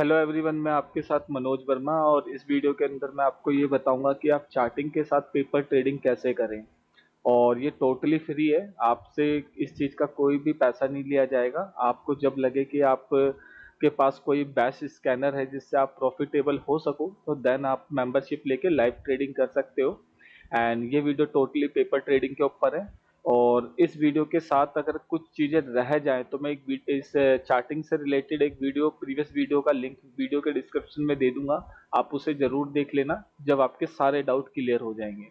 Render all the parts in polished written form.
Hello everyone, मैं आपके साथ मनोज वर्मा और इस वीडियो के अंदर मैं आपको ये बताऊंगा कि आप चार्टिंग के साथ पेपर ट्रेडिंग कैसे करें। और ये टोटली फ्री है। आपसे इस चीज़ का कोई भी पैसा नहीं लिया जाएगा। आपको जब लगे कि आप के पास कोई बेस्ट स्कैनर है जिससे आप प्रॉफिटेबल हो सको तो देन आप मेंबरशिप लेके लाइव ट्रेडिंग कर सकते हो। एंड ये वीडियो टोटली पेपर ट्रेडिंग के ऊपर है। और इस वीडियो के साथ अगर कुछ चीज़ें रह जाएं तो मैं इस चार्टिंग से रिलेटेड एक वीडियो, प्रीवियस वीडियो का लिंक वीडियो के डिस्क्रिप्शन में दे दूंगा। आप उसे ज़रूर देख लेना जब आपके सारे डाउट क्लियर हो जाएंगे।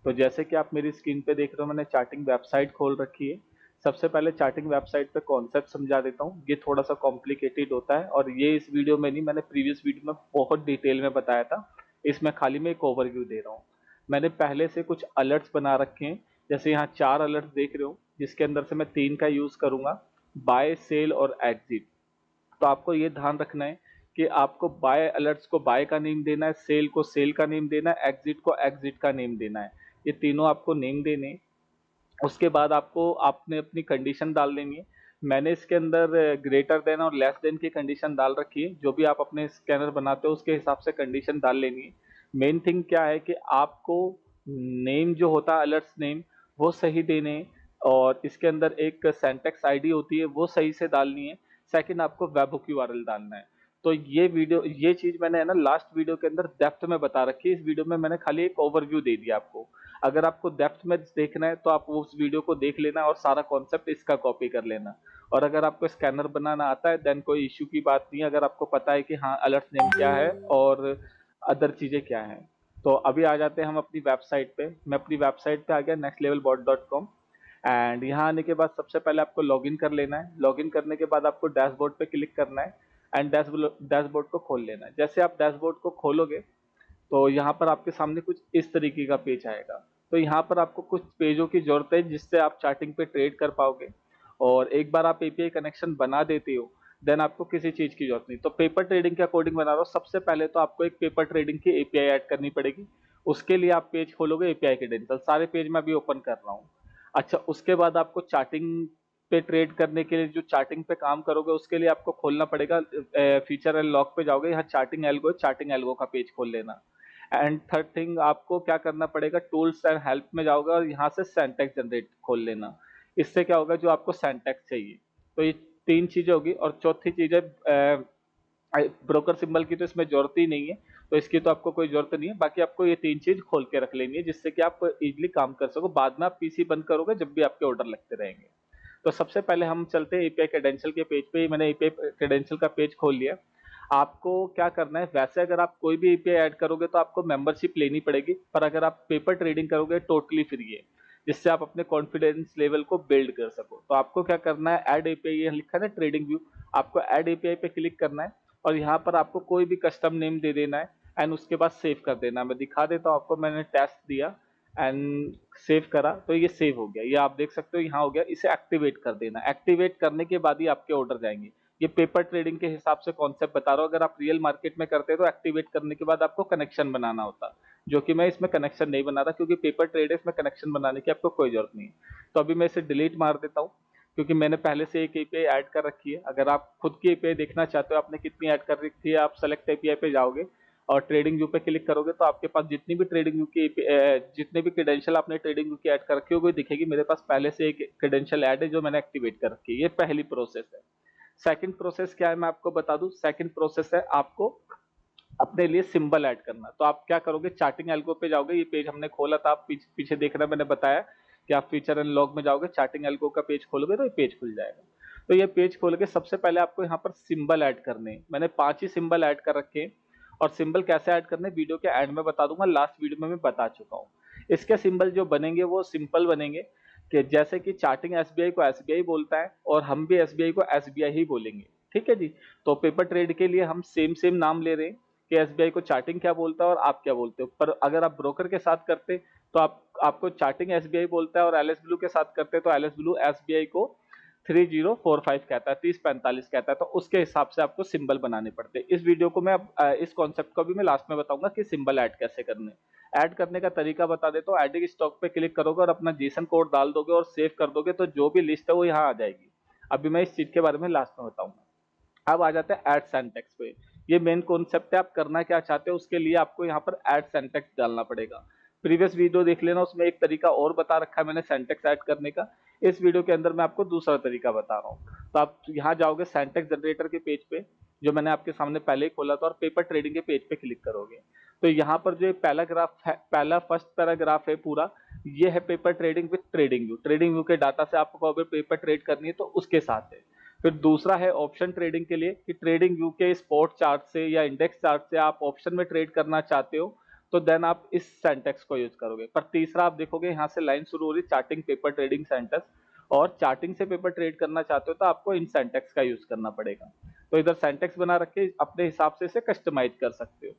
तो जैसे कि आप मेरी स्क्रीन पे देख रहे हो, मैंने चार्टिंग वेबसाइट खोल रखी है। सबसे पहले चार्टिंग वेबसाइट पे कॉन्सेप्ट समझा देता हूँ। ये थोड़ा सा कॉम्प्लिकेटेड होता है और ये इस वीडियो में नहीं, मैंने प्रीवियस वीडियो में बहुत डिटेल में बताया था। इसमें खाली मैं एक ओवरव्यू दे रहा हूँ। मैंने पहले से कुछ अलर्ट्स बना रखे हैं। जैसे यहाँ 4 अलर्ट्स देख रहे हो, जिसके अंदर से मैं 3 का यूज करूंगा, बाय, सेल और एग्जिट। तो आपको ये ध्यान रखना है कि आपको बाय अलर्ट्स को बाय का नेम देना है, सेल को सेल का नेम देना है, एग्जिट को एग्जिट का नेम देना है। ये तीनों आपको नेम देने हैं। उसके बाद आपको आपने अपनी कंडीशन डाल देनी है। मैंने इसके अंदर ग्रेटर देन और लेस देन की कंडीशन डाल रखी है। जो भी आप अपने स्कैनर बनाते हो उसके हिसाब से कंडीशन डाल लेनी है। मेन थिंग क्या है कि आपको नेम जो होता है, अलर्ट्स नेम, वो सही देने हैं। और इसके अंदर एक सेंटेक्स आईडी होती है, वो सही से डालनी है। सेकंड, आपको वेब यूआरएल डालना है। तो ये चीज मैंने है ना लास्ट वीडियो के अंदर डेप्थ में बता रखी है। इस वीडियो में मैंने खाली एक ओवरव्यू दे दिया आपको। अगर आपको डेप्थ में देखना है तो आप उस वीडियो को देख लेना और सारा कॉन्सेप्ट इसका कॉपी कर लेना। और अगर आपको स्कैनर बनाना आता है देन कोई इश्यू की बात नहीं है, अगर आपको पता है कि हाँ अलर्ट नेम क्या है और अदर चीजें क्या हैं। तो अभी आ जाते हैं हम अपनी वेबसाइट पे। मैं अपनी वेबसाइट पे आ गया, nextlevelbot.com। एंड यहाँ आने के बाद सबसे पहले आपको लॉगिन कर लेना है। लॉगिन करने के बाद आपको डैशबोर्ड पे क्लिक करना है एंड डैशबोर्ड को खोल लेना है। जैसे आप डैशबोर्ड को खोलोगे तो यहाँ पर आपके सामने कुछ इस तरीके का पेज आएगा। तो यहाँ पर आपको कुछ पेजों की जरूरत है जिससे आप चार्टिंग पे ट्रेड कर पाओगे। और एक बार आप एपीआई कनेक्शन बना देते हो देन आपको किसी चीज की जरूरत नहीं। तो पेपर ट्रेडिंग के अकॉर्डिंग बना रहा हूँ। सबसे पहले तो आपको एक पेपर ट्रेडिंग की एपीआई ऐड करनी पड़ेगी। उसके लिए आप पेज खोलोगे, एपीआई क्रेडेंशियल, सारे पेज मैं अभी ओपन कर रहा हूँ। अच्छा, उसके बाद आपको चार्टिंग पे ट्रेड करने के लिए, जो चार्टिंग पे काम करोगे उसके लिए आपको खोलना पड़ेगा, फीचर एंड लॉक पे जाओगे, यहाँ चार्टिंग एल्गो, चार्टिंग एल्गो का पेज खोल लेना। एंड थर्ड थिंग, आपको क्या करना पड़ेगा, टूल्स एंड हेल्प में जाओगे और यहाँ से सेंटेक्स जनरेट खोल लेना। इससे क्या होगा, जो आपको सेंटेक्स चाहिए। तो ये 3 चीजें होगी। और चौथी चीज है, ब्रोकर सिंबल की तो इसमें जरूरत ही नहीं है, तो इसकी तो आपको कोई जरूरत नहीं है। बाकी आपको ये 3 चीज खोल के रख लेनी है जिससे कि आप इजीली काम कर सको। बाद में आप पीसी बंद करोगे जब भी आपके ऑर्डर लगते रहेंगे। तो सबसे पहले हम चलते हैं एपीआई क्रेडेंशियल के पेज पे। मैंने एपीआई क्रेडेंशियल का पेज खोल लिया। आपको क्या करना है, वैसे अगर आप कोई भी एपीआई ऐड करोगे तो आपको मेंबरशिप लेनी पड़ेगी, पर अगर आप पेपर ट्रेडिंग करोगे टोटली फ्री है, जिससे आप अपने कॉन्फिडेंस लेवल को बिल्ड कर सको। तो आपको क्या करना है, ऐड एपीआई, ये लिखा है ना ट्रेडिंग व्यू, आपको ऐड एपीआई पे क्लिक करना है और यहाँ पर आपको कोई भी कस्टम नेम दे देना है एंड उसके बाद सेव कर देना है। मैं दिखा देता हूँ आपको। मैंने टेस्ट दिया एंड सेव करा तो ये सेव हो गया। ये आप देख सकते हो यहाँ हो गया। इसे एक्टिवेट कर देना। एक्टिवेट करने के बाद ही आपके ऑर्डर जाएंगे। ये पेपर ट्रेडिंग के हिसाब से कॉन्सेप्ट बता रहा हूँ। अगर आप रियल मार्केट में करते हैं तो एक्टिवेट करने के बाद आपको कनेक्शन बनाना होता, जो कि मैं इसमें कनेक्शन नहीं बना रहा क्योंकि पेपर ट्रेड है, इसमें कनेक्शन बनाने की आपको कोई जरूरत नहीं है। तो अभी मैं इसे डिलीट मार देता हूँ क्योंकि मैंने पहले से एक एपीआई ऐड कर रखी है। अगर आप खुद की एपीआई देखना चाहते हो आपने कितनी ऐड कर रखी है, आप सेलेक्ट एपीआई पे जाओगे और ट्रेडिंग व्यू पे क्लिक करोगे तो आपके पास जितनी भी ट्रेडिंग व्यू की जितने भी क्रेडेंशियल आपने ट्रेडिंग व्यू की ऐड कर रखी होगी दिखेगी। मेरे पास पहले से एक क्रेडेंशियल ऐड है जो मैंने एक्टिवेट कर रखी है। ये पहली प्रोसेस है। सेकंड प्रोसेस क्या है मैं आपको बता दूं। सेकंड प्रोसेस है आपको अपने लिए सिंबल ऐड करना। तो आप क्या करोगे, चार्टिंग एल्गो पे जाओगे। ये पेज हमने खोला था, आप पीछे देख रहे हैं, मैंने बताया कि आप फीचर एंड लॉग में जाओगे, चार्टिंग एल्गो का पेज खोलोगे तो ये पेज खुल जाएगा। तो ये पेज खोल के सबसे पहले आपको यहाँ पर सिंबल ऐड करने हैं। मैंने 5 ही सिंबल ऐड कर रखे हैं और सिंबल कैसे ऐड करने वीडियो के एंड में बता दूंगा। लास्ट वीडियो में मैं बता चुका हूँ। इसके सिंबल जो बनेंगे वो सिंपल बनेंगे कि जैसे कि चार्टिंग एसबीआई को एसबीआई बोलता है और हम भी एसबीआई को एसबीआई ही बोलेंगे। ठीक है जी। तो पेपर ट्रेड के लिए हम सेम सेम नाम ले रहे हैं कि एसबीआई को चार्टिंग क्या बोलता है और आप क्या बोलते हो। पर अगर आप ब्रोकर के साथ करते तो आपको चार्टिंग एसबीआई बोलता है और एलएस ब्लू के साथ करते तो एलएस ब्लू एसबीआई को 3045 कहता है, 3045 कहता है। तो उसके हिसाब से आपको सिंबल बनाने पड़ते हैं। इस वीडियो को मैं इस कॉन्सेप्ट को भी मैं लास्ट में बताऊंगा कि सिंबल ऐड कैसे करने। ऐड करने का तरीका बता देता हूँ। एडिंग स्टॉक पे क्लिक करोगे और अपना जेसन कोड डाल दोगे और सेव कर दोगे तो जो भी लिस्ट है वो यहाँ आ जाएगी। अभी मैं इस चीज के बारे में लास्ट में बताऊंगा। अब आ जाते हैं ऐड सेंटेक्स पे। ये मेन कॉन्सेप्ट है। आप करना क्या चाहते हो उसके लिए आपको यहाँ पर ऐड सिंटैक्स डालना पड़ेगा। प्रीवियस वीडियो देख लेना, उसमें एक तरीका और बता रखा है मैंने सिंटैक्स ऐड करने का। इस वीडियो के अंदर मैं आपको दूसरा तरीका बता रहा हूँ। तो आप यहाँ जाओगे सिंटैक्स जनरेटर के पेज पे, जो मैंने आपके सामने पहले ही खोला था, और पेपर ट्रेडिंग के पेज पे क्लिक करोगे तो यहाँ पर जो पहला ग्राफ है, पहला फर्स्ट पैराग्राफ है पूरा, ये है paper trading with trading view. Trading view के डाटा से आपको अगर पेपर ट्रेड करनी है तो उसके साथ है। फिर दूसरा है ऑप्शन ट्रेडिंग के लिए, कि ट्रेडिंग व्यू के स्पॉट चार्ट से या इंडेक्स चार्ट से आप ऑप्शन में ट्रेड करना चाहते हो तो देन आप इस सिंटैक्स को यूज करोगे। पर तीसरा आप देखोगे यहाँ से लाइन शुरू हो रही, चार्टिंग पेपर ट्रेडिंग सिंटैक्स, और चार्टिंग से पेपर ट्रेड करना चाहते हो तो आपको इन सिंटैक्स का यूज करना पड़ेगा। तो इधर सिंटैक्स बना रखे, अपने हिसाब से इसे कस्टमाइज कर सकते हो।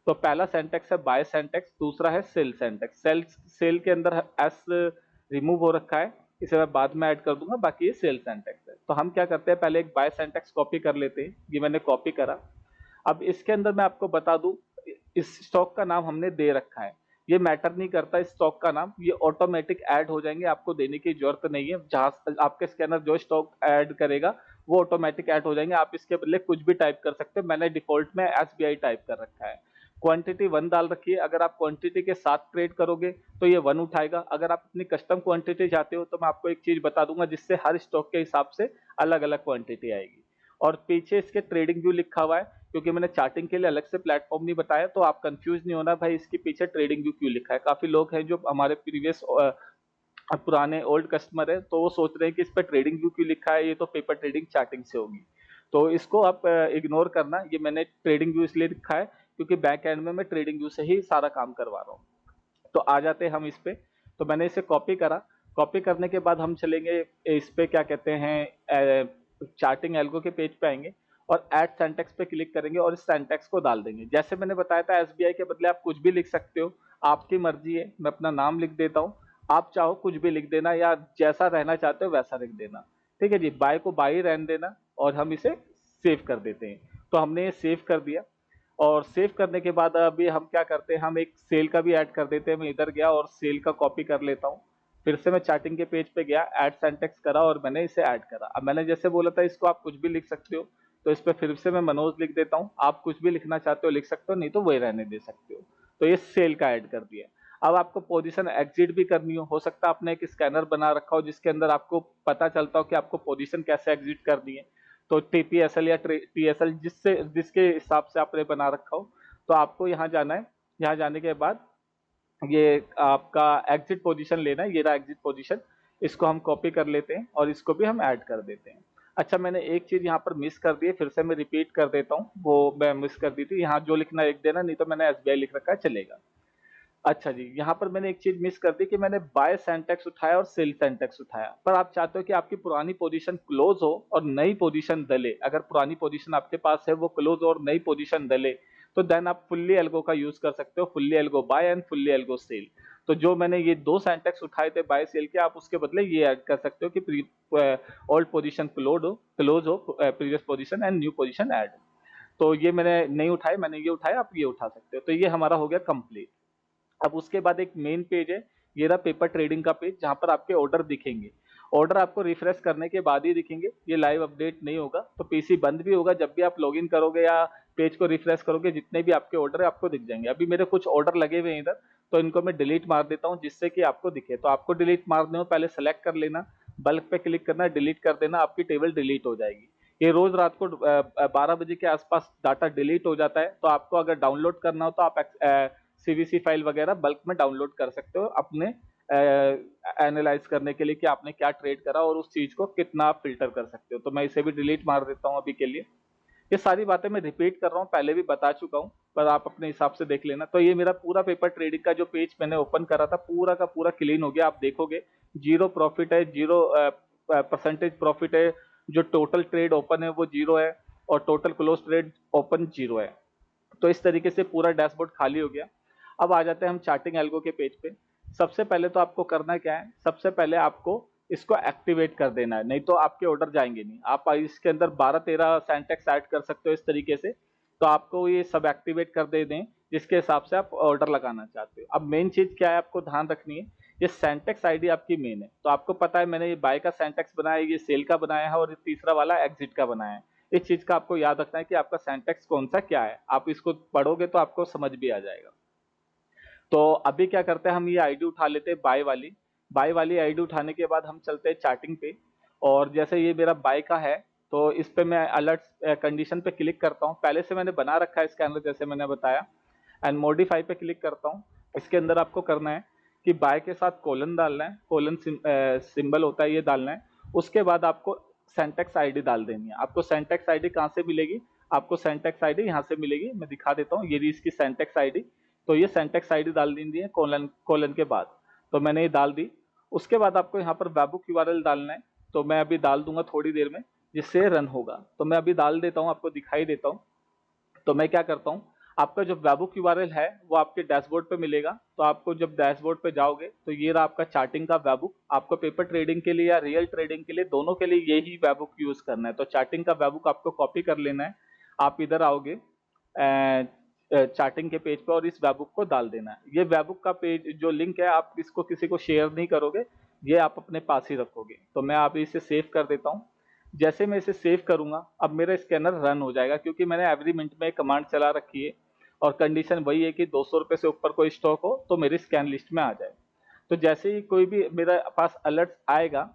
तो पहला सिंटैक्स है बाय सिंटैक्स, दूसरा है सेल सिंटैक्स। सेल के अंदर एस रिमूव हो रखा है, इसे मैं बाद में ऐड कर दूंगा, बाकी ये सेल सिंटैक्स है। तो हम क्या करते हैं, पहले एक बाय सिंटैक्स कॉपी कर लेते हैं। ये मैंने कॉपी करा। अब इसके अंदर मैं आपको बता दूं, इस स्टॉक का नाम हमने दे रखा है, ये मैटर नहीं करता इस स्टॉक का नाम, ये ऑटोमेटिक ऐड हो जाएंगे, आपको देने की जरूरत नहीं है। जहां आपके स्कैनर जो स्टॉक ऐड करेगा वो ऑटोमेटिक ऐड हो जाएंगे। आप इसके बदले कुछ भी टाइप कर सकते हैं, मैंने डिफॉल्ट में एसबीआई टाइप कर रखा है। क्वांटिटी 1 डाल रखी है, अगर आप क्वांटिटी के साथ ट्रेड करोगे तो ये 1 उठाएगा। अगर आप अपनी कस्टम क्वांटिटी चाहते हो तो मैं आपको एक चीज बता दूंगा, जिससे हर स्टॉक के हिसाब से अलग अलग क्वांटिटी आएगी। और पीछे इसके ट्रेडिंग व्यू लिखा हुआ है, क्योंकि मैंने चार्टिंग के लिए अलग से प्लेटफॉर्म नहीं बताया, तो आप कंफ्यूज नहीं होना भाई इसके पीछे ट्रेडिंग व्यू क्यों लिखा है। काफी लोग हैं जो हमारे प्रीवियस पुराने ओल्ड कस्टमर है, तो वो सोच रहे हैं कि इस पर ट्रेडिंग व्यू क्यों लिखा है, ये तो पेपर ट्रेडिंग चार्टिंग से होगी। तो इसको आप इग्नोर करना, ये मैंने ट्रेडिंग व्यू इसलिए लिखा है क्योंकि बैक एंड में मैं ट्रेडिंग व्यू से ही सारा काम करवा रहा हूँ। तो आ जाते हैं हम इस पे। तो मैंने इसे कॉपी करा। कॉपी करने के बाद हम चलेंगे इस पे, क्या कहते हैं, चार्टिंग एल्गो के पेज पे आएंगे और ऐड सिंटैक्स पे क्लिक करेंगे और इस सिंटैक्स को डाल देंगे। जैसे मैंने बताया था, एसबीआई के बदले आप कुछ भी लिख सकते हो, आपकी मर्जी है। मैं अपना नाम लिख देता हूँ, आप चाहो कुछ भी लिख देना, या जैसा रहना चाहते हो वैसा लिख देना। ठीक है जी, बाय को बाय ही रहने देना, और हम इसे सेव कर देते हैं। तो हमने ये सेव कर दिया। और सेव करने के बाद अभी हम क्या करते हैं, हम एक सेल का भी ऐड कर देते हैं। मैं इधर गया और सेल का कॉपी कर लेता हूँ। फिर से मैं चार्टिंग के पेज पे गया, ऐड सिंटैक्स करा और मैंने इसे ऐड करा। अब मैंने जैसे बोला था इसको आप कुछ भी लिख सकते हो, तो इस पे फिर से मैं मनोज लिख देता हूँ। आप कुछ भी लिखना चाहते हो लिख सकते हो, नहीं तो वही रहने दे सकते हो। तो ये सेल का ऐड कर दिया। अब आपको पोजीशन एग्जिट भी करनी हो सकता है आपने एक स्कैनर बना रखा हो जिसके अंदर आपको पता चलता हो कि आपको पोजीशन कैसे एग्जिट करनी है। तो टीपीएसएल या टीएसएल जिसके हिसाब से आपने बना रखा हो, तो आपको यहाँ जाना है। यहाँ जाने के बाद ये आपका एग्जिट पोजीशन लेना है, ये रहा एग्जिट पोजीशन। इसको हम कॉपी कर लेते हैं और इसको भी हम ऐड कर देते हैं। अच्छा, मैंने एक चीज यहाँ पर मिस कर दी है, फिर से मैं रिपीट कर देता हूँ, वो मैं मिस कर दी थी। यहाँ जो लिखना लिख देना, नहीं तो मैंने एसबीआई लिख रखा है, चलेगा। अच्छा जी, यहाँ पर मैंने एक चीज मिस कर दी कि मैंने बाय सिंटैक्स उठाया और सेल सिंटैक्स उठाया। पर आप चाहते हो कि आपकी पुरानी पोजीशन क्लोज हो और नई पोजीशन डले। अगर पुरानी पोजीशन आपके पास है वो क्लोज और नई पोजीशन डले, तो देन आप फुल्ली एल्गो का यूज कर सकते हो, fully algo buy and fully algo sell. तो जो मैंने ये दो सिंटैक्स उठाए थे बाय सेल के, आप उसके बदले ये ऐड कर सकते हो कि ओल्ड पोजीशन क्लोज हो, previous position and new position add. तो ये मैंने नहीं उठाए, मैंने ये उठाया, आप ये उठा सकते हो। तो ये हमारा हो गया कंप्लीट। अब उसके बाद एक मेन पेज है, ये रहा पेपर ट्रेडिंग का पेज, जहां पर आपके ऑर्डर दिखेंगे। ऑर्डर आपको रिफ्रेश करने के बाद ही दिखेंगे, ये लाइव अपडेट नहीं होगा। तो पीसी बंद भी होगा, जब भी आप लॉगिन करोगे या पेज को रिफ्रेश करोगे, जितने भी आपके ऑर्डर है आपको दिख जाएंगे। अभी मेरे कुछ ऑर्डर लगे हुए हैं इधर, तो इनको मैं डिलीट मार देता हूँ जिससे कि आपको दिखे। तो आपको डिलीट मारने हो, पहले सेलेक्ट कर लेना, बल्क पे क्लिक करना, डिलीट कर देना, आपकी टेबल डिलीट हो जाएगी। ये रोज रात को 12 बजे के आसपास डाटा डिलीट हो जाता है। तो आपको अगर डाउनलोड करना हो तो आप सीवीसी फाइल वगैरह बल्क में डाउनलोड कर सकते हो, अपने एनालाइज करने के लिए कि आपने क्या ट्रेड करा और उस चीज को कितना आप फिल्टर कर सकते हो। तो मैं इसे भी डिलीट मार देता हूँ अभी के लिए। ये सारी बातें मैं रिपीट कर रहा हूँ, पहले भी बता चुका हूँ, पर आप अपने हिसाब से देख लेना। तो ये मेरा पूरा पेपर ट्रेडिंग का जो पेज मैंने ओपन करा था, पूरा का पूरा क्लीन हो गया। आप देखोगे जीरो प्रॉफिट है, जीरो परसेंटेज प्रॉफिट है, जो टोटल ट्रेड ओपन है वो जीरो है, और total close trade open zero है। तो इस तरीके से पूरा डैशबोर्ड खाली हो गया। अब आ जाते हैं हम चार्टिंग एल्गो के पेज पे। सबसे पहले तो आपको करना क्या है, सबसे पहले आपको इसको एक्टिवेट कर देना है, नहीं तो आपके ऑर्डर जाएंगे नहीं। आप इसके अंदर 12-13 सिंटैक्स ऐड कर सकते हो इस तरीके से। तो आपको ये सब एक्टिवेट कर दे दें जिसके हिसाब से आप ऑर्डर लगाना चाहते हो। अब मेन चीज क्या है आपको ध्यान रखनी है, ये सिंटैक्स आईडी आपकी मेन है। तो आपको पता है मैंने ये बाय का सिंटैक्स बनाया है, ये सेल का बनाया है, और ये तीसरा वाला एग्जिट का बनाया है। इस चीज का आपको याद रखना है कि आपका सिंटैक्स कौन सा क्या है। आप इसको पढ़ोगे तो आपको समझ भी आ जाएगा। तो अभी क्या करते हैं, हम ये आईडी उठा लेते हैं बाय वाली आईडी उठाने के बाद हम चलते हैं चार्टिंग पे। और जैसे ये मेरा बाय का है, तो इस पे मैं अलर्ट कंडीशन पे क्लिक करता हूँ। पहले से मैंने बना रखा है स्कैनर जैसे मैंने बताया, एंड मॉडिफाई पे क्लिक करता हूँ। इसके अंदर आपको करना है कि बाय के साथ कोलन डालना है, कोलन सिंबल होता है ये डालना है। उसके बाद आपको सेंटेक्स आईडी डाल देनी है। आपको सेंटेक्स आईडी कहाँ से मिलेगी, आपको सेंटेक्स आईडी यहाँ से मिलेगी, मैं दिखा देता हूँ। ये रही इसकी सेंटेक्स आईडी। तो ये सेंटेक्स आईडी डाल दी है कोलन कोलन के बाद, तो मैंने ये डाल दी। उसके बाद आपको यहाँ पर वेबुक यूआरएल डालना है, तो मैं अभी डाल दूंगा थोड़ी देर में, जिससे रन होगा। तो मैं अभी डाल देता हूँ, आपको दिखाई देता हूँ। तो मैं क्या करता हूँ, आपका जो वेबुक यूआरएल है वो आपके डैशबोर्ड पे मिलेगा। तो आपको जब डैशबोर्ड पे जाओगे तो ये रहा आपका चार्टिंग का वेबुक। आपको पेपर ट्रेडिंग के लिए या रियल ट्रेडिंग के लिए, दोनों के लिए यही वेबुक यूज करना है। तो चार्टिंग का वेबुक आपको कॉपी कर लेना है। आप इधर आओगे चार्टिंग के पेज पे और इस वेबुक को डाल देना है। ये वेबुक का पेज जो लिंक है, आप इसको किसी को शेयर नहीं करोगे, ये आप अपने पास ही रखोगे। तो मैं आप इसे सेव कर देता हूँ। जैसे मैं इसे सेव करूंगा, अब मेरा स्कैनर रन हो जाएगा, क्योंकि मैंने एवरी मिनट में कमांड चला रखी है और कंडीशन वही है कि 200 रुपये से ऊपर कोई स्टॉक हो तो मेरी स्कैन लिस्ट में आ जाए। तो जैसे ही कोई भी मेरे पास अलर्ट आएगा,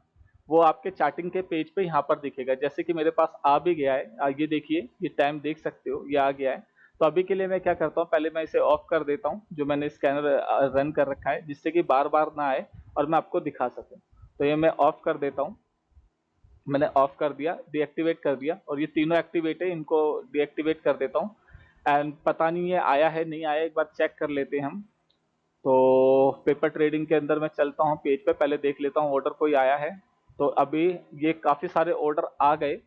वो आपके चार्टिंग के पेज पे यहाँ पर दिखेगा। जैसे कि मेरे पास आ भी गया है, ये देखिए, ये टाइम देख सकते हो, ये आ गया है। तो अभी के लिए मैं क्या करता हूँ, पहले मैं इसे ऑफ कर देता हूँ जो मैंने स्कैनर रन कर रखा है, जिससे कि बार बार ना आए और मैं आपको दिखा सकूँ। तो ये मैं ऑफ कर देता हूँ। मैंने ऑफ कर दिया, डीएक्टिवेट कर दिया, और ये तीनों एक्टिवेट है, इनको डीएक्टिवेट कर देता हूँ। एंड पता नहीं ये आया है नहीं आया, एक बार चेक कर लेते हैं हम। तो पेपर ट्रेडिंग के अंदर मैं चलता हूँ पेज पे, पहले देख लेता हूँ ऑर्डर कोई आया है। तो अभी ये काफी सारे ऑर्डर आ गए,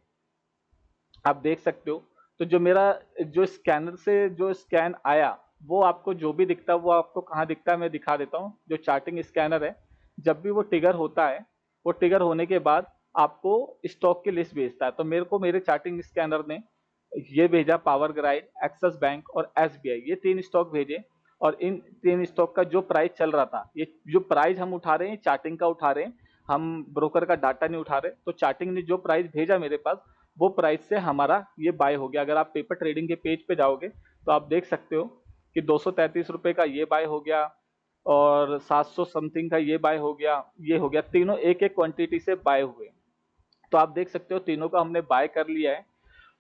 आप देख सकते हो। तो जो मेरा जो स्कैनर से जो स्कैन आया, वो आपको जो भी दिखता है वो आपको कहाँ दिखता है, मैं दिखा देता हूँ। जो चार्टिंग स्कैनर है, जब भी वो ट्रिगर होता है, वो ट्रिगर होने के बाद आपको स्टॉक की लिस्ट भेजता है। तो मेरे को मेरे चार्टिंग स्कैनर ने ये भेजा, पावर ग्राइड, एक्सिस बैंक और एसबीआई, ये 3 स्टॉक भेजे। और इन 3 स्टॉक का जो प्राइस चल रहा था, ये जो प्राइस हम उठा रहे हैं चार्टिंग का उठा रहे हैं, हम ब्रोकर का डाटा नहीं उठा रहे। तो चार्टिंग ने जो प्राइस भेजा मेरे पास, वो प्राइस से हमारा ये बाय हो गया। अगर आप पेपर ट्रेडिंग के पेज पे जाओगे तो आप देख सकते हो कि 233 रुपए का ये बाय हो गया, और 700 समथिंग का ये बाय हो गया, ये हो गया। तीनों एक एक क्वांटिटी से बाय हुए। तो आप देख सकते हो तीनों का हमने बाय कर लिया है।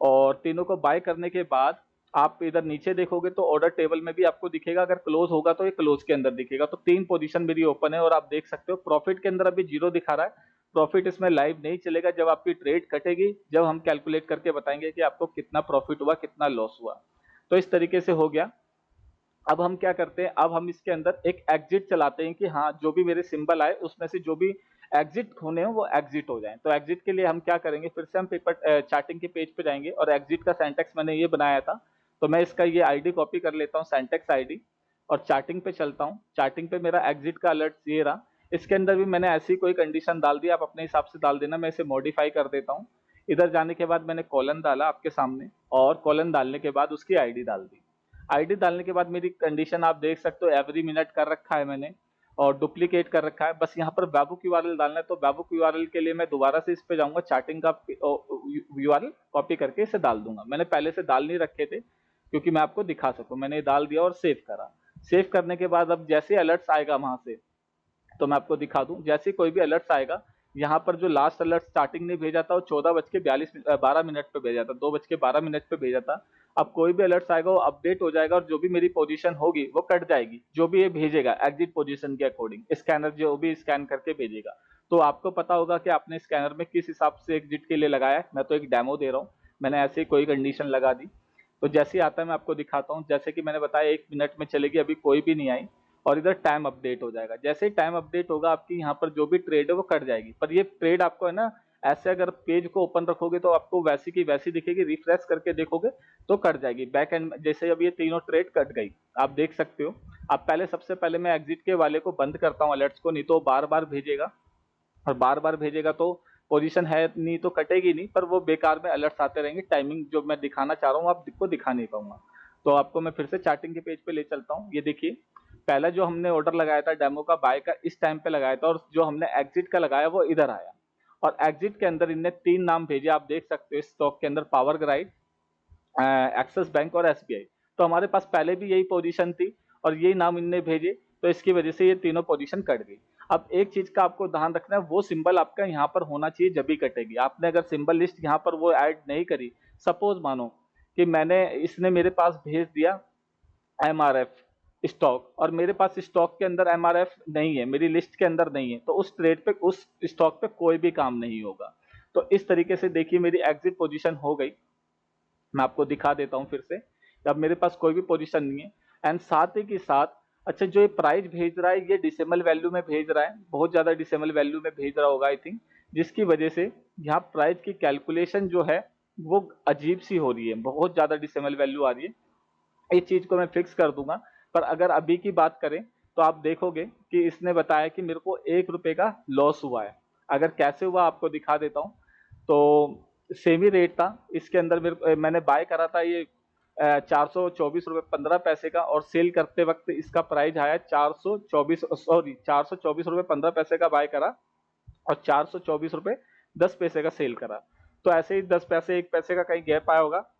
और तीनों को बाय करने के बाद आप इधर नीचे देखोगे तो ऑर्डर टेबल में भी आपको दिखेगा, अगर क्लोज होगा तो ये क्लोज के अंदर दिखेगा। तो 3 पोजीशन मेरी ओपन है, और आप देख सकते हो प्रॉफिट के अंदर अभी 0 दिखा रहा है। प्रॉफिट इसमें लाइव नहीं चलेगा, जब आपकी ट्रेड कटेगी, जब हम कैलकुलेट करके बताएंगे कि आपको कितना प्रॉफिट हुआ कितना लॉस हुआ। तो इस तरीके से हो गया। अब हम क्या करते हैं, अब हम इसके अंदर एक एग्जिट चलाते हैं कि हाँ, जो भी मेरे सिंबल आए उसमें से जो भी एग्जिट होने हो वो एग्जिट हो जाए। तो एग्जिट के लिए हम क्या करेंगे, फिर से हम पेपर चार्टिंग के पेज पे जाएंगे, और एग्जिट का सेंटेक्स मैंने ये बनाया था। तो मैं इसका ये आईडी कॉपी कर लेता हूँ, सेंटेक्स आईडी, और चार्टिंग पे चलता हूँ। चार्टिंग पे मेरा एग्जिट का अलर्ट ये रहा। इसके अंदर भी मैंने ऐसी कोई कंडीशन डाल दी, आप अपने हिसाब से डाल देना। मैं इसे मॉडिफाई कर देता हूँ। इधर जाने के बाद मैंने कॉलन डाला आपके सामने, और कॉलन डालने के बाद उसकी आईडी डाल दी। आईडी डालने के बाद मेरी कंडीशन आप देख सकते हो, एवरी मिनट कर रखा है मैंने, और डुप्लीकेट कर रखा है। बस यहाँ पर वेबुक यूआरएल डालना है। तो वेबुक यूआरएल के लिए मैं दोबारा से इस पे जाऊंगा, चार्टिंग का यूआरएल कॉपी करके इसे डाल दूंगा। मैंने पहले से डाल नहीं रखे थे, क्योंकि मैं आपको दिखा सकूं। मैंने डाल दिया और सेव करा। सेव करने के बाद अब जैसे अलर्ट्स आएगा वहां से, तो मैं आपको दिखा दूं। जैसे कोई भी अलर्ट्स आएगा, यहाँ पर जो लास्ट अलर्ट स्टार्टिंग ने भेजा था वो 14:42 पे भेजा था, 2:12 पे भेजा था। अब कोई भी अलर्ट्स आएगा वो अपडेट हो जाएगा, और जो भी मेरी पोजीशन होगी वो कट जाएगी, जो भी ये भेजेगा एग्जिट पोजीशन के अकॉर्डिंग, स्कैनर जो भी स्कैन करके भेजेगा। तो आपको पता होगा कि आपने स्कैनर में किस हिसाब से एग्जिट के लिए लगाया है। मैं तो एक डेमो दे रहा हूँ, मैंने ऐसे ही कोई कंडीशन लगा दी। तो जैसे ही आता है मैं आपको दिखाता हूँ। जैसे कि मैंने बताया 1 मिनट में चलेगी, अभी कोई भी नहीं आई, और इधर टाइम अपडेट हो जाएगा। जैसे ही टाइम अपडेट होगा, आपकी यहाँ पर जो भी ट्रेड है वो कट जाएगी। पर ये ट्रेड आपको है ना, ऐसे अगर पेज को ओपन रखोगे तो आपको वैसी की वैसी दिखेगी, रिफ्रेश करके देखोगे तो कट जाएगी बैक एंड। जैसे अब ये तीनों ट्रेड कट गई, आप देख सकते हो। अब पहले सबसे पहले मैं एग्जिट के वाले को बंद करता हूँ अलर्ट्स को, नहीं तो बार बार भेजेगा, और बार बार भेजेगा तो पोजीशन है नहीं तो कटेगी नहीं, पर वो बेकार में अलर्ट्स आते रहेंगे। टाइमिंग जो मैं दिखाना चाह रहा हूँ आपको दिखा नहीं पाऊंगा। तो आपको मैं फिर से चार्टिंग के पेज पे ले चलता हूँ। ये देखिए, पहला जो हमने ऑर्डर लगाया था डेमो का बाय का, इस टाइम पे लगाया था, और जो हमने एग्जिट का लगाया वो इधर आया। और एग्जिट के अंदर इनने 3 नाम भेजे, आप देख सकते हो इस स्टॉक के अंदर, पावर ग्राइड, एक्सिस बैंक और एसबीआई। तो हमारे पास पहले भी यही पोजीशन थी और यही नाम इनने भेजे, तो इसकी वजह से ये तीनों पोजीशन कट गई। अब एक चीज का आपको ध्यान रखना है, वो सिंबल आपका यहाँ पर होना चाहिए जब भी कटेगी। आपने अगर सिंबल लिस्ट यहाँ पर वो ऐड नहीं करी, सपोज मानो कि इसने मेरे पास भेज दिया एमआरएफ स्टॉक और मेरे पास स्टॉक के अंदर एमआरएफ नहीं है, मेरी लिस्ट के अंदर नहीं है, तो उस ट्रेड पे, उस स्टॉक पे कोई भी काम नहीं होगा। तो इस तरीके से देखिए मेरी एग्जिट पोजीशन हो गई। मैं आपको दिखा देता हूं फिर से। अब मेरे पास कोई भी पोजीशन नहीं है एंड साथ ही के साथ, अच्छा जो ये प्राइस भेज रहा है ये डिसिमल वैल्यू में भेज रहा है, बहुत ज्यादा डिसिमल वैल्यू में भेज रहा होगा आई थिंक, जिसकी वजह से यहाँ प्राइस की कैलकुलेशन जो है वो अजीब सी हो रही है, बहुत ज्यादा डिसिमल वैल्यू आ रही है। इस चीज को मैं फिक्स कर दूंगा। पर अगर अभी की बात करें तो आप देखोगे कि इसने बताया कि मेरे को 1 रुपए का लॉस हुआ है। अगर कैसे हुआ आपको दिखा देता हूँ। तो सेम ही रेट था इसके अंदर, मैंने बाय करा था ये 424 रुपये 15 पैसे का, और सेल करते वक्त इसका प्राइस आया 424 रुपये 15 पैसे का बाय करा और 424 रुपये 10 पैसे का सेल करा। तो ऐसे ही 10 पैसे 1 पैसे का कहीं गैप आया होगा,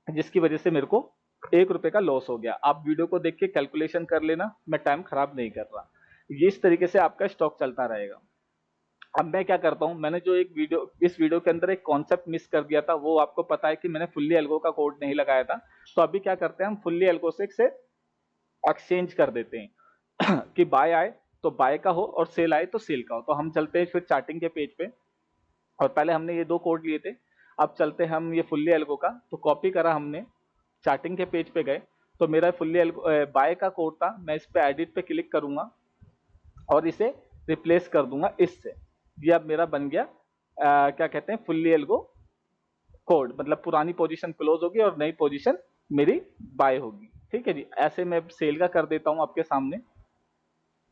जिसकी वजह से मेरे को 1 रुपए का लॉस हो गया। आप वीडियो को देख के कैलकुलेशन कर लेना, मैं टाइम खराब नहीं कर रहा। ये इस तरीके से आपका स्टॉक चलता रहेगा। अब मैं क्या करता हूँ, मैंने जो इस वीडियो के अंदर एक कॉन्सेप्ट मिस कर दिया था, वो आपको पता है कि मैंने फुल्ली एल्गो का कोड नहीं लगाया था। तो अभी क्या करते हैं, हम फुल्ली एल्गो से एक्सचेंज कर देते हैं कि बाय आए तो बाय का हो और सेल आए तो सेल का हो। तो हम चलते हैं फिर चार्टिंग के पेज पे, और पहले हमने ये 2 कोड लिए थे, अब चलते हैं हम ये फुल्ली एल्गो का। तो कॉपी करा हमने, चार्टिंग के पेज पे गए, तो मेरा फुल्ली बाय का कोड था, मैं इस पे एडिट पे क्लिक करूंगा और इसे रिप्लेस कर दूंगा इससे। ये अब मेरा बन गया क्या कहते हैं, फुल्ली एल्गो कोड, मतलब पुरानी पोजीशन क्लोज होगी और नई पोजीशन मेरी बाय होगी। ठीक है जी। ऐसे मैं सेल का कर देता हूं आपके सामने।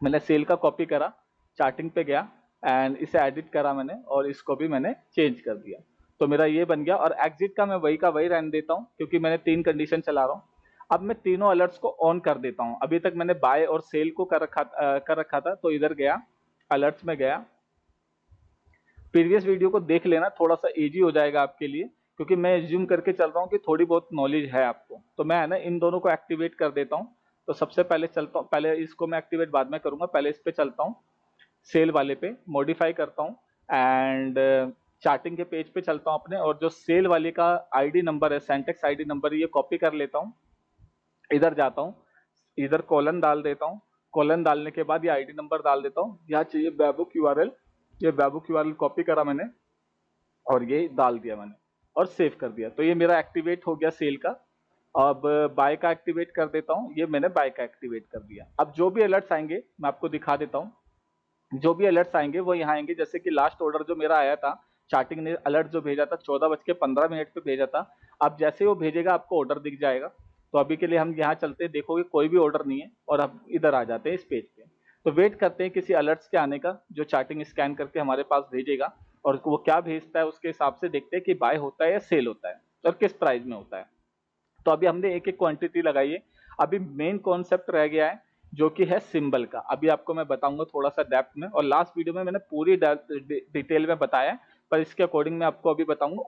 मैंने सेल का कॉपी करा, चार्टिंग पे गया एंड इसे एडिट करा मैंने और इसको भी मैंने चेंज कर दिया। तो मेरा ये बन गया, और एग्जिट का मैं वही का वही रहने देता हूँ क्योंकि मैंने 3 कंडीशन चला रहा हूँ। अब मैं तीनों अलर्ट्स को ऑन कर देता हूँ। अभी तक मैंने बाय और सेल को कर रखा था, तो इधर गया, अलर्ट्स में गया। प्रीवियस वीडियो को देख लेना, थोड़ा सा इजी हो जाएगा आपके लिए, क्योंकि मैं एज्यूम करके चल रहा हूँ कि थोड़ी बहुत नॉलेज है आपको। तो मैं है ना इन दोनों को एक्टिवेट कर देता हूँ। तो सबसे पहले चलता हूँ, पहले इसको मैं एक्टिवेट बाद में करूंगा, पहले इस पे चलता हूँ, सेल वाले पे मॉडिफाई करता हूँ एंड चार्टिंग के पेज पे चलता हूँ अपने, और जो सेल वाले का आईडी नंबर है, सेंटेक्स आईडी नंबर, ये कॉपी कर लेता हूँ। इधर जाता हूँ, इधर कॉलन डाल देता हूँ, कॉलन डालने के बाद ये आईडी नंबर डाल देता हूँ। यहाँ चाहिए वेबुक यूआरएल, ये वेबुक यूआरएल कॉपी करा मैंने और ये डाल दिया मैंने और सेव कर दिया। तो ये मेरा एक्टिवेट हो गया सेल का। अब बाय का एक्टिवेट कर देता हूँ, ये मैंने बाय का एक्टिवेट कर दिया। अब जो भी अलर्ट्स आएंगे मैं आपको दिखा देता हूँ। जो भी अलर्ट्स आएंगे वो यहाँ आएंगे। जैसे कि लास्ट ऑर्डर जो मेरा आया था, चार्टिंग ने अलर्ट जो भेजा था 14:15 पे भेजा था। अब जैसे वो भेजेगा आपको ऑर्डर दिख जाएगा। तो अभी के लिए हम यहाँ चलते हैं, देखोगे कोई भी ऑर्डर नहीं है, और अब इधर आ जाते हैं इस पेज पे। तो वेट करते हैं किसी अलर्ट्स के आने का, जो चार्टिंग स्कैन करके हमारे पास भेजेगा, और वो क्या भेजता है उसके हिसाब से देखते हैं कि बाय होता है या सेल होता है और किस प्राइस में होता है। तो अभी हमने एक एक क्वांटिटी लगाई है। अभी मेन कॉन्सेप्ट रह गया है जो कि है सिंबल का। अभी आपको मैं बताऊंगा थोड़ा सा डेप्थ में, और लास्ट वीडियो में मैंने पूरी डिटेल में बताया, पर इसके अकॉर्डिंग मैं आपको अभी बताऊंगा।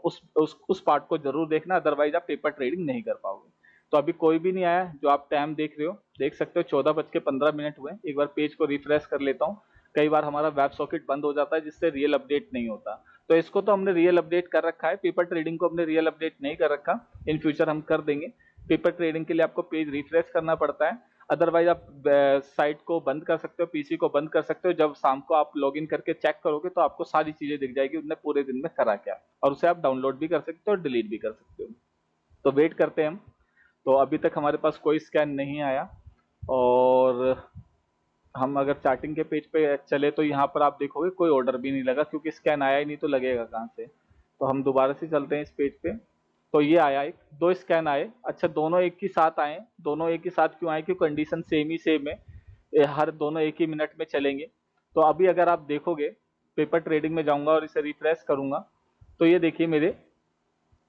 उस पार्ट को जरूर देखना, अदरवाइज आप पेपर ट्रेडिंग नहीं कर पाओगे। तो अभी कोई भी नहीं आया, जो आप टाइम देख रहे हो, देख सकते हो 14:15 हुए। एक बार पेज को रिफ्रेश कर लेता हूँ। कई बार हमारा वेब सॉकेट बंद हो जाता है जिससे रियल अपडेट नहीं होता। तो इसको तो हमने रियल अपडेट कर रखा है, पेपर ट्रेडिंग को हमने रियल अपडेट नहीं कर रखा। इन फ्यूचर हम कर देंगे। पेपर ट्रेडिंग के लिए आपको पेज रिफ्रेश करना पड़ता है, अदरवाइज आप साइट को बंद कर सकते हो, पीसी को बंद कर सकते हो। जब शाम को आप लॉगिन करके चेक करोगे तो आपको सारी चीजें दिख जाएगी उनने पूरे दिन में करा क्या, और उसे आप डाउनलोड भी कर सकते हो और डिलीट भी कर सकते हो। तो वेट करते हैं हम। तो अभी तक हमारे पास कोई स्कैन नहीं आया, और हम अगर चार्टिंग के पेज पे चले तो यहाँ पर आप देखोगे कोई ऑर्डर भी नहीं लगा, क्योंकि स्कैन आया ही नहीं तो लगेगा कहाँ से। तो हम दोबारा से चलते हैं इस पेज पे। तो ये आया, एक 2 स्कैन आए। अच्छा, दोनों एक ही साथ आए। दोनों एक ही साथ क्यों आए? क्योंकि कंडीशन सेम है। हर दोनों एक ही मिनट में चलेंगे। तो अभी अगर आप देखोगे, पेपर ट्रेडिंग में जाऊंगा और इसे रिफ्रेश करूंगा, तो ये देखिए मेरे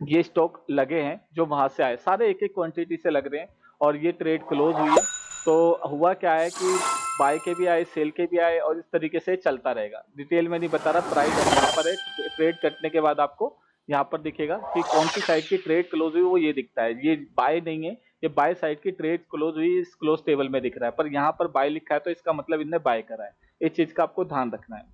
ये स्टॉक लगे हैं जो वहां से आए, सारे एक एक क्वांटिटी से लग रहे हैं, और ये ट्रेड क्लोज हुई है। तो हुआ क्या है कि बाय के भी आए, सेल के भी आए और इस तरीके से चलता रहेगा। डिटेल में नहीं बता रहा, प्राइस यहाँ पर है। ट्रेड कटने के बाद आपको यहाँ पर दिखेगा कि कौन सी साइड की ट्रेड क्लोज हुई, वो ये दिखता है। ये बाय नहीं है, ये बाय साइड की ट्रेड क्लोज हुई इस क्लोज टेबल में दिख रहा है, पर यहाँ पर बाय लिखा है तो इसका मतलब इनने बाय करा है। इस चीज का आपको ध्यान रखना है।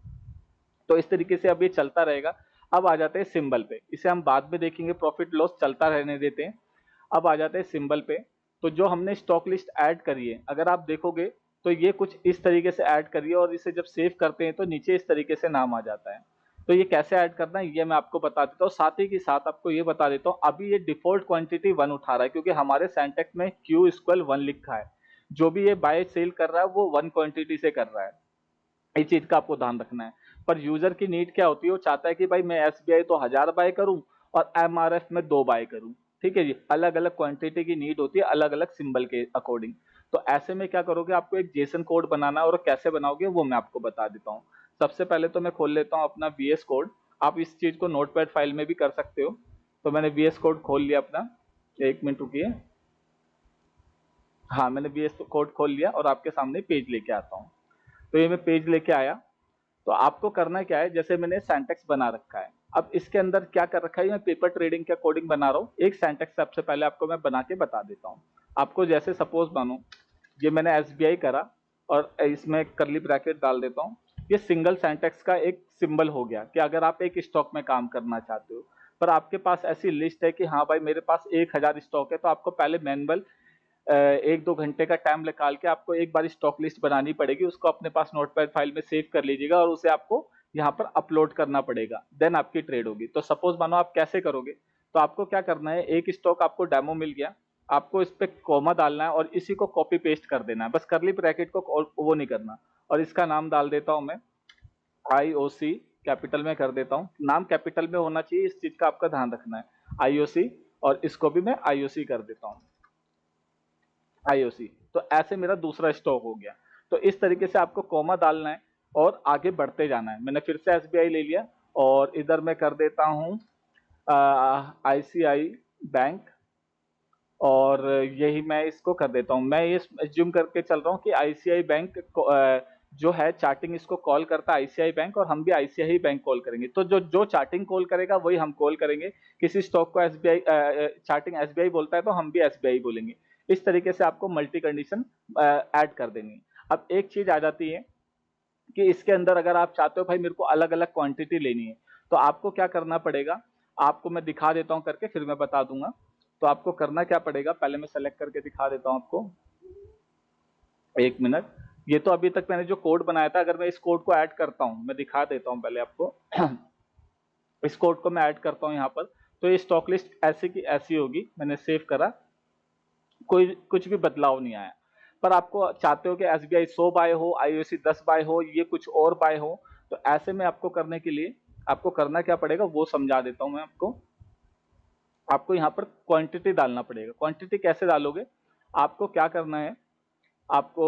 तो इस तरीके से अब ये चलता रहेगा। अब आ जाते हैं सिंबल पे, इसे हम बाद में देखेंगे, प्रॉफिट लॉस चलता रहने देते हैं। अब आ जाते हैं सिंबल पे। तो जो हमने स्टॉक लिस्ट ऐड करी है, अगर आप देखोगे तो ये कुछ इस तरीके से ऐड करिए और इसे जब सेव करते हैं तो नीचे इस तरीके से नाम आ जाता है। तो ये कैसे ऐड करना है ये मैं आपको बता देता हूँ। साथ ही के साथ आपको ये बता देता हूँ, अभी ये डिफॉल्ट क्वांटिटी 1 उठा रहा है क्योंकि हमारे सेंटेक्स में Q इक्वल 1 लिखा है। जो भी ये बाय सेल कर रहा है वो 1 क्वांटिटी से कर रहा है। इस चीज का आपको ध्यान रखना है। पर यूजर की नीड क्या होती है, वो चाहता है कि भाई मैं एसबीआई तो 1000 बाय करूं और एमआरएफ में 2 बाय करूं। ठीक है जी, अलग अलग क्वांटिटी की नीड होती है अलग अलग सिंबल के अकॉर्डिंग। तो ऐसे में क्या करोगे, आपको एक जेसन कोड बनाना है और कैसे बनाओगे वो मैं आपको बता देता हूँ। सबसे पहले तो मैं खोल लेता हूँ अपना वीएस कोड। आप इस चीज को नोटपैड फाइल में भी कर सकते हो। तो मैंने वीएस कोड खोल लिया अपना। 1 मिनट रुकिए। हाँ, मैंने वीएस कोड खोल लिया और आपके सामने पेज लेके आता हूँ। तो ये मैं पेज लेके आया। तो आपको करना क्या है, जैसे मैंने सेंटेक्स बना रखा है, अब इसके अंदर क्या कर रखा है, मैं पेपर ट्रेडिंग का कोडिंग बना रहा हूँ। एक सेंटेक्स सबसे पहले आपको मैं बना के बता देता हूँ। आपको जैसे सपोज मानो ये मैंने एसबीआई करा और इसमें करली ब्रैकेट डाल देता हूँ। ये सिंगल सेंटेक्स का एक सिंबल हो गया कि अगर आप एक स्टॉक में काम करना चाहते हो, पर आपके पास ऐसी लिस्ट है कि हाँ भाई मेरे पास 1000 स्टॉक है, तो आपको पहले मैनुअल 1-2 घंटे का टाइम निकाल के आपको एक बार स्टॉक लिस्ट बनानी पड़ेगी। उसको अपने पास नोटपैड फाइल में सेव कर लीजिएगा और उसे आपको यहाँ पर अपलोड करना पड़ेगा, देन आपकी ट्रेड होगी। तो सपोज मानो आप कैसे करोगे, तो आपको क्या करना है, एक स्टॉक आपको डेमो मिल गया, आपको इस पे कॉमा डालना है और इसी को कॉपी पेस्ट कर देना है, बस करली ब्रैकेट को वो नहीं करना। और इसका नाम डाल देता हूं मैं आईओसी, कैपिटल में कर देता हूँ। नाम कैपिटल में होना चाहिए, इस चीज का आपका ध्यान रखना है, आईओसी। और इसको भी मैं आईओसी कर देता हूँ, आईओसी। तो ऐसे मेरा दूसरा स्टॉक हो गया। तो इस तरीके से आपको कॉमा डालना है और आगे बढ़ते जाना है। मैंने फिर से एसबीआई ले लिया और इधर मैं कर देता हूँ आईसीआई बैंक और यही मैं इसको कर देता हूँ। मैं ये एज्यूम करके चल रहा हूँ कि आईसीआई बैंक जो है चार्टिंग इसको कॉल करता है आईसीआई बैंक, और हम भी आईसीआई बैंक कॉल करेंगे। तो जो जो चार्टिंग कॉल करेगा वही हम कॉल करेंगे। किसी स्टॉक को एसबीआई चार्टिंग एसबीआई बोलता है तो हम भी एसबीआई बोलेंगे। इस तरीके से आपको मल्टी कंडीशन ऐड कर देनी है। अब एक चीज आ जाती है कि इसके अंदर अगर आप चाहते हो भाई मेरे को अलग अलग क्वांटिटी लेनी है, तो आपको क्या करना पड़ेगा, आपको मैं दिखा देता हूं करके, फिर मैं बता दूंगा। तो आपको करना क्या पड़ेगा, पहले मैं सेलेक्ट करके दिखा देता हूं आपको। 1 मिनट। ये तो अभी तक मैंने जो कोड बनाया था, अगर मैं इस कोड को ऐड करता हूं, मैं दिखा देता हूं पहले आपको इस कोड को मैं ऐड करता हूं यहाँ पर। तो ये स्टॉक लिस्ट ऐसी की ऐसी होगी। मैंने सेव करा, कोई कुछ भी बदलाव नहीं आया। पर आपको चाहते हो कि एसबीआई 100 बाय हो, आईओसी 10 बाय हो, ये कुछ और बाय हो, तो ऐसे में आपको करने के लिए आपको करना क्या पड़ेगा वो समझा देता हूं मैं आपको। आपको यहाँ पर क्वांटिटी डालना पड़ेगा। क्वांटिटी कैसे डालोगे, आपको क्या करना है, आपको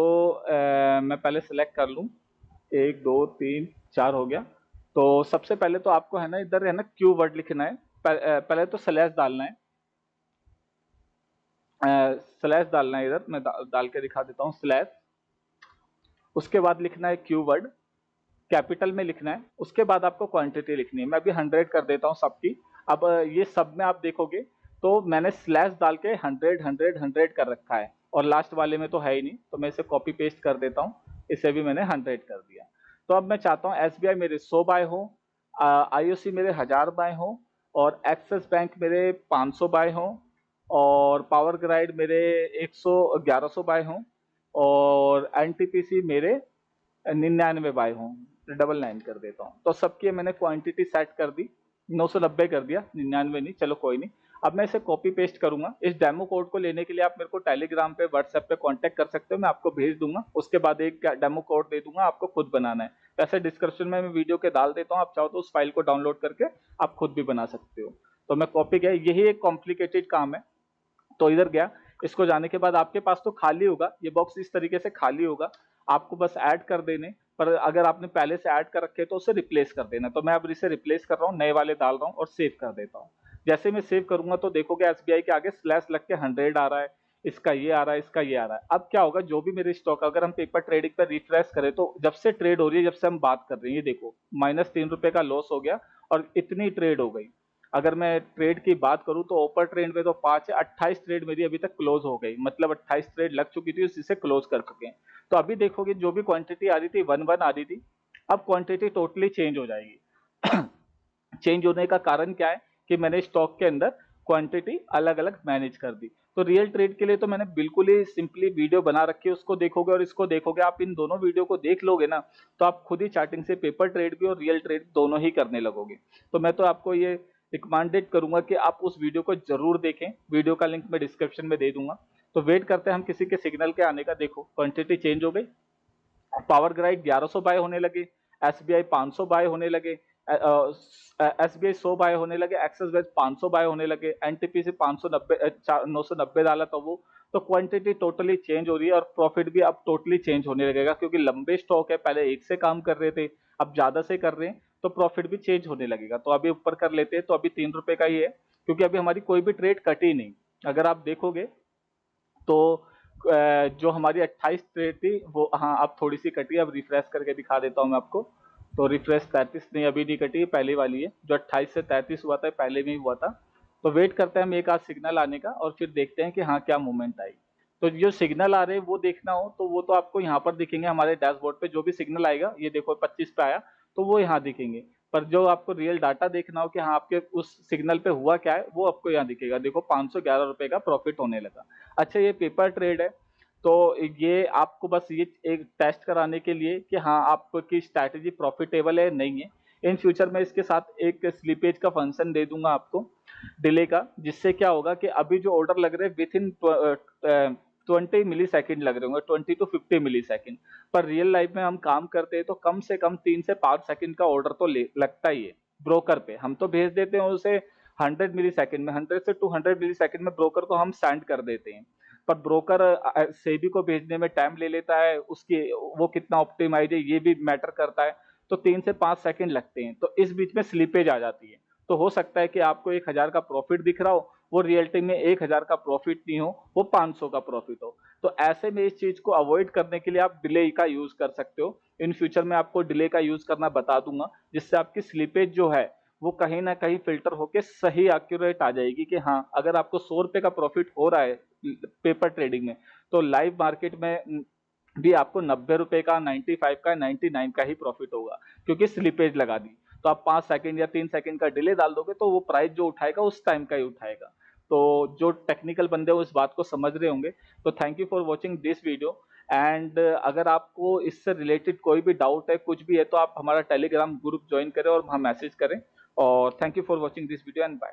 मैं पहले सेलेक्ट कर लूं। 1 2 3 4 हो गया। तो सबसे पहले तो आपको है ना, इधर है ना क्यू वर्ड लिखना है। पहले तो स्लैश डालना है, स्लैश डालना है इधर। मैं डाल के दिखा देता हूँ, स्लैश। उसके बाद लिखना है क्यू वर्ड, कैपिटल में लिखना है। उसके बाद आपको क्वांटिटी लिखनी है। मैं अभी 100 कर देता हूँ सबकी। अब ये सब में आप देखोगे तो मैंने स्लैश डाल के 100 कर रखा है, और लास्ट वाले में तो है ही नहीं, तो मैं इसे कॉपी पेस्ट कर देता हूँ। इसे भी मैंने 100 कर दिया। तो अब मैं चाहता हूँ एसबीआई मेरे 100 बाय हो, आईओसी मेरे 1000 बाय हो, और एक्सिस बैंक मेरे 500 बाय हो, और पावर ग्राइड मेरे 1100 बाय हो, और एनटीपीसी मेरे 99 बाय हो। 99 कर देता हूँ। तो सबकी मैंने क्वांटिटी सेट कर दी, 990 कर दिया, 99 नहीं, चलो कोई नहीं। अब मैं इसे कॉपी पेस्ट करूंगा। इस डेमो कोड को लेने के लिए आप मेरे को टेलीग्राम पे, व्हाट्सएप पे कांटेक्ट कर सकते हो, मैं आपको भेज दूंगा। उसके बाद एक डेमो कोड दे दूंगा, आपको खुद बनाना है। वैसे डिस्क्रिप्शन में मैं वीडियो के डाल देता हूँ, आप चाहो तो उस फाइल को डाउनलोड करके आप खुद भी बना सकते हो। तो मैं कॉपी किया, यही एक कॉम्प्लिकेटेड काम है। तो इधर गया, इसको जाने के बाद आपके पास तो खाली होगा, ये बॉक्स इस तरीके से खाली होगा, आपको बस ऐड कर देने। पर अगर आपने पहले से ऐड कर रखे तो उसे रिप्लेस कर देना। तो मैं अब इसे रिप्लेस कर रहा हूँ, नए वाले डाल रहा हूँ और सेव कर देता हूँ। जैसे मैं सेव करूंगा तो देखोगे एसबीआई के आगे स्लैश लग के 100 आ रहा है, इसका ये आ रहा है, इसका ये आ रहा है। अब क्या होगा, जो भी मेरे स्टॉक अगर हम पेपर ट्रेडिंग पर रिफ्रेश करें तो जब से ट्रेड हो रही है, जब से हम बात कर रहे हैं, ये देखो -3 रुपए का लॉस हो गया और इतनी ट्रेड हो गई। अगर मैं ट्रेड की बात करूं तो ऊपर ट्रेंड में तो 5 है, 28 ट्रेड मेरी अभी तक क्लोज हो गई, मतलब 28 ट्रेड लग चुकी थी, उसी से क्लोज कर चुके हैं। तो अभी देखोगे जो भी क्वांटिटी आ रही थी 1-1 आ रही थी, अब क्वांटिटी टोटली चेंज हो जाएगी। चेंज होने का कारण क्या है कि मैंने स्टॉक के अंदर क्वांटिटी अलग अलग मैनेज कर दी। तो रियल ट्रेड के लिए तो मैंने बिल्कुल ही सिंपली वीडियो बना रखी है, उसको देखोगे और इसको देखोगे, आप इन दोनों वीडियो को देख लोगे ना, तो आप खुद ही चार्टिंग से पेपर ट्रेड भी और रियल ट्रेड दोनों ही करने लगोगे। तो मैं तो आपको ये रिकमेंडेड करूंगा कि आप उस वीडियो को जरूर देखें, वीडियो का लिंक मैं डिस्क्रिप्शन में दे दूंगा। तो वेट करते हैं हम किसी के सिग्नल के आने का। देखो क्वांटिटी चेंज हो गई, पावर ग्राइड 1100 बाय होने लगे, एसबीआई 500 बाय होने लगे, एसबीआई 100 बाय होने लगे, एक्सिस बैंक 500 बाय होने लगे, एनटीपीसी 590 990 डाला था वो। तो क्वांटिटी टोटली चेंज हो रही है और प्रॉफिट भी अब टोटली चेंज होने लगेगा, क्योंकि लंबे स्टॉक है, पहले एक से काम कर रहे थे, अब ज्यादा से कर रहे हैं, तो प्रॉफिट भी चेंज होने लगेगा। तो अभी ऊपर कर लेते हैं, तो अभी 3 रुपए का ही है, क्योंकि अभी हमारी कोई भी ट्रेड कटी नहीं। अगर आप देखोगे तो जो हमारी 28 ट्रेड थी वो, हाँ अब थोड़ी सी कटी है, अब रिफ्रेश करके दिखा देता हूँ मैं आपको। तो रिफ्रेश 33 नहीं, अभी नहीं कटी है, पहली वाली है, जो 28 से 33 हुआ था पहले में ही हुआ था। तो वेट करते हैं हम एक आध सिग्नल आने का और फिर देखते हैं कि हाँ क्या मूवमेंट आई। तो जो सिग्नल आ रहे हैं वो देखना हो तो वो तो आपको यहाँ पर दिखेंगे हमारे डैशबोर्ड पे, जो भी सिग्नल आएगा, ये देखो 25 पे आया तो वो यहाँ दिखेंगे। पर जो आपको रियल डाटा देखना हो कि हाँ आपके उस सिग्नल पे हुआ क्या है, वो आपको यहाँ दिखेगा। देखो 511 रुपए का प्रॉफिट होने लगा। अच्छा ये पेपर ट्रेड है, तो ये आपको बस ये एक टेस्ट कराने के लिए कि हाँ आपकी स्ट्रैटेजी प्रॉफिटेबल है नहीं है। इन फ्यूचर में इसके साथ एक स्लीपेज का फंक्शन दे दूंगा आपको, डिले का, जिससे क्या होगा कि अभी जो ऑर्डर लग रहे हैं विथ इन 20 मिली सेकेंड लग रहे होंगे, 20 to 50 मिली सेकेंड। पर रियल लाइफ में हम काम करते हैं तो कम से कम 3 से 5 सेकेंड का ऑर्डर तो लगता ही है ब्रोकर पे। हम तो भेज देते हैं उसे 100 मिली सेकेंड में, 100 से 200 मिली सेकेंड में ब्रोकर को हम सेंड कर देते हैं। पर ब्रोकर सेबी को भेजने में टाइम ले लेता है, उसकी वो कितना ऑप्टिमाइज है ये भी मैटर करता है। तो 3 से 5 सेकेंड लगते हैं, तो इस बीच में स्लीपेज आ जाती है। तो हो सकता है कि आपको 1,000 का प्रॉफिट दिख रहा हो, वो रियलिटी में 1,000 का प्रॉफिट नहीं हो, वो 500 का प्रॉफिट हो। तो ऐसे में इस चीज को अवॉइड करने के लिए आप डिले का यूज कर सकते हो। इन फ्यूचर में आपको डिले का यूज करना बता दूंगा, जिससे आपकी स्लीपेज जो है वो कहीं ना कहीं फिल्टर होके सही एक्यूरेट आ जाएगी कि हाँ अगर आपको 100 रुपए का प्रॉफिट हो रहा है पेपर ट्रेडिंग में, तो लाइव मार्केट में भी आपको 90 रुपए का, 95 का, 99 का ही प्रॉफिट होगा, क्योंकि स्लिपेज लगा दी। तो आप 5 सेकंड या 3 सेकंड का डिले डाल दोगे तो वो प्राइस जो उठाएगा उस टाइम का ही उठाएगा। तो जो टेक्निकल बंदे वो इस बात को समझ रहे होंगे। तो thank you for watching this video. And अगर आपको इससे रिलेटेड कोई भी डाउट है, कुछ भी है, तो आप हमारा टेलीग्राम ग्रुप ज्वाइन करें और हम मैसेज करें। और thank you for watching this video and bye.